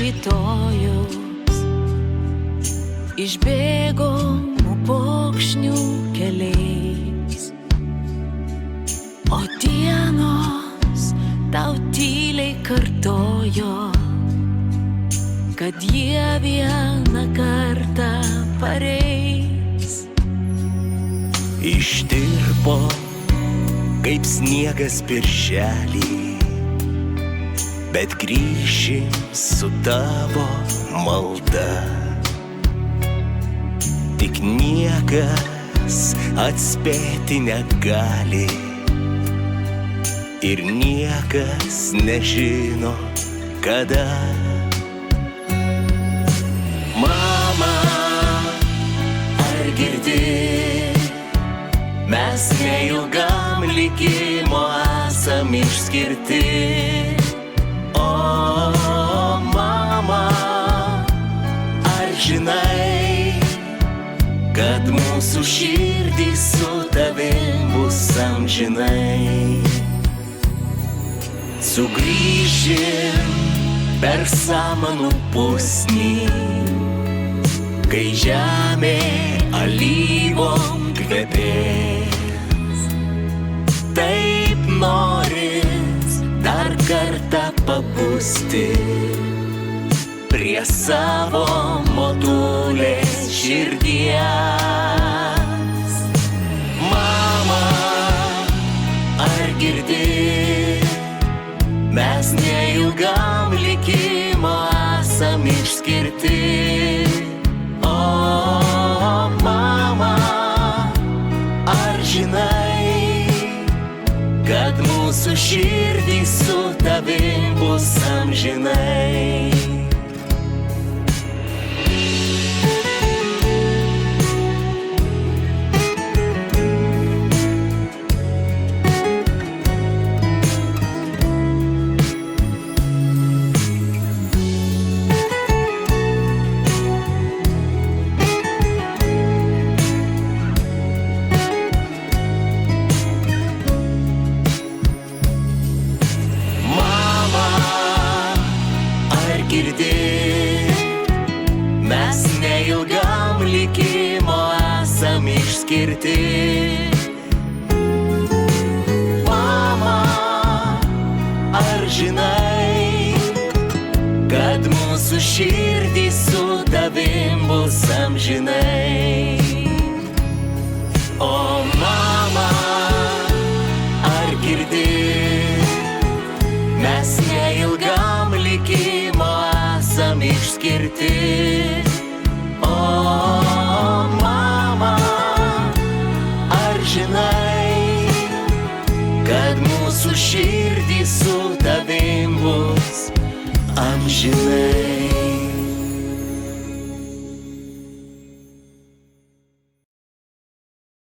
rytojus išbėgom upokšnių keliais, o dienos tau tyliai kartojo, kad jie vieną kartą pareis. Ištirpo kaip sniegas birželį, bet grįšim su tavo malda. Tik niekas atspėti negali ir niekas nežino, kada. Mama, ar girdi, mes neilgam likimo esam išskirti. O mama, ar žinai, kad mūsų širdys su tavim bus amžinai? Sugrįšim per samanų pusnį, kai žemė alyvom kvepės. Taip noris dar kartą pabusti prie savo motulės širdies. Mama, ar girdi, mes neilgam likimo esam išskirti. O mama, ar žinai, kad mūsų širdys su tavim bus amžinai? Mes neilgam likimo esam išskirti. Mama, ar žinai, kad mūsų širdys su tavim bus amžinai? O mama, ar girdi, mes neilgam likimo esam išskirti. O mama, ar žinai, kad mūsų širdys su tavim bus amžinai?